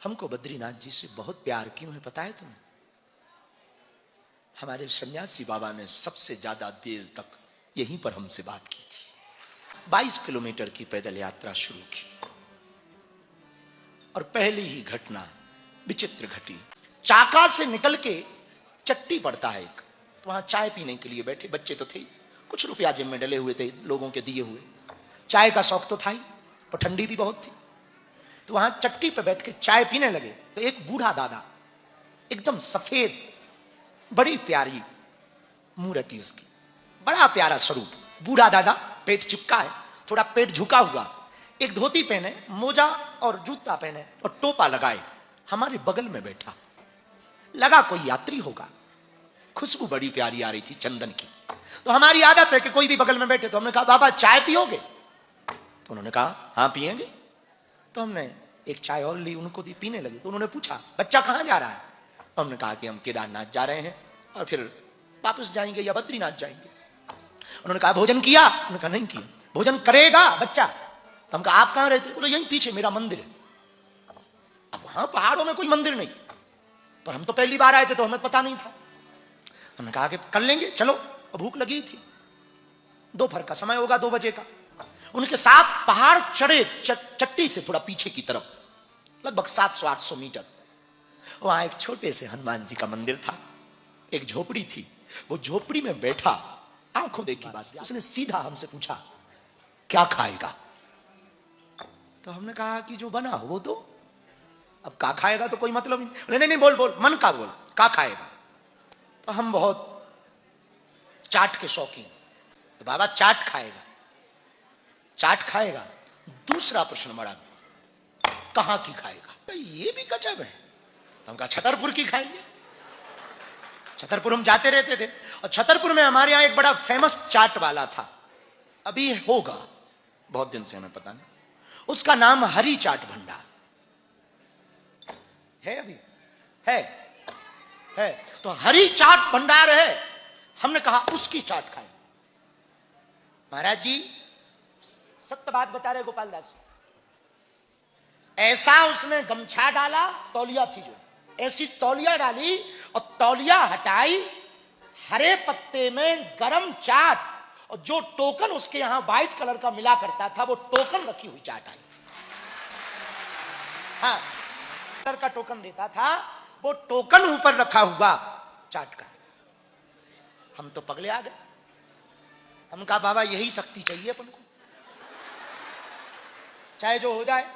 हमको बद्रीनाथ जी से बहुत प्यार क्यों है पता है तुम्हें? हमारे सन्यासी बाबा ने सबसे ज्यादा देर तक यहीं पर हमसे बात की थी। 22 किलोमीटर की पैदल यात्रा शुरू की और पहली ही घटना विचित्र घटी। चाका से निकल के चट्टी पड़ता है एक, तो वहां चाय पीने के लिए बैठे बच्चे तो थे, कुछ रुपया जेब में डले हुए थे लोगों के दिए हुए, चाय का शौक तो था ही और ठंडी भी बहुत थी। तो वहां चट्टी पे बैठ के चाय पीने लगे तो एक बूढ़ा दादा, एकदम सफेद, बड़ी प्यारी मूर्ति उसकी, बड़ा प्यारा स्वरूप, बूढ़ा दादा, पेट चिपका है, थोड़ा पेट झुका हुआ, एक धोती पहने, मोजा और जूता पहने और टोपा लगाए, हमारे बगल में बैठा। लगा कोई यात्री होगा, खुशबू बड़ी प्यारी आ रही थी चंदन की। तो हमारी आदत है कि कोई भी बगल में बैठे तो हमने कहा बाबा चाय पियोगे? तो उन्होंने कहा हाँ पिएंगे। तो हमने एक चाय और ली, उनको दी, पीने लगे। तो उन्होंने पूछा बच्चा कहां जा रहा है? तो हमने कहा कि हम केदारनाथ जा रहे हैं और फिर वापस जाएंगे या बद्रीनाथ जाएंगे। उन्होंने कहा भोजन किया? उन्होंने कहा नहीं किया। भोजन करेगा बच्चा? तो हम कहा आप कहां रहते? बोले यहीं पीछे मेरा मंदिर है। अब वहां पहाड़ों में कोई मंदिर नहीं, पर हम तो पहली बार आए थे तो हमें पता नहीं था। हमने कहा कि कर लेंगे, चलो। भूख लगी थी, दोपहर का समय होगा, 2 बजे का। उनके साथ पहाड़ चढ़े चट्टी से थोड़ा पीछे की तरफ, लगभग 700-800 मीटर। वहां एक छोटे से हनुमान जी का मंदिर था, एक झोपड़ी थी। वो झोपड़ी में बैठा, आंखों देखी बात, उसने सीधा हमसे पूछा क्या खाएगा? तो हमने कहा कि जो बना वो दो। अब का खाएगा तो कोई मतलब नहीं। नहीं नहीं बोल बोल, मन का बोल, का खाएगा? तो हम बहुत चाट के शौकीन, तो बाबा चाट खाएगा, चाट खाएगा। दूसरा प्रश्न बड़ा, कहां की खाएगा? तो ये भी गजब है। हम कहा छतरपुर की खाएंगे। छतरपुर हम जाते रहते थे और छतरपुर में हमारे यहां एक बड़ा फेमस चाट वाला था, अभी होगा, बहुत दिन से हमें पता नहीं, उसका नाम हरी चाट भंडार है। अभी है तो हरी चाट भंडार है। हमने कहा उसकी चाट खाएं। महाराज जी सत्य बात बता रहे गोपाल दास, ऐसा उसने गमछा डाला, तौलिया थी जो, ऐसी तौलिया डाली और तौलिया हटाई, हरे पत्ते में गरम चाट और जो टोकन उसके यहां व्हाइट कलर का मिला करता था वो टोकन रखी हुई चाट आई। हाँ, कलर का टोकन देता था, वो टोकन ऊपर रखा हुआ चाट का। हम तो पगले आ गए। हम कहा बाबा यही शक्ति चाहिए अपन को, चाहे जो हो जाए।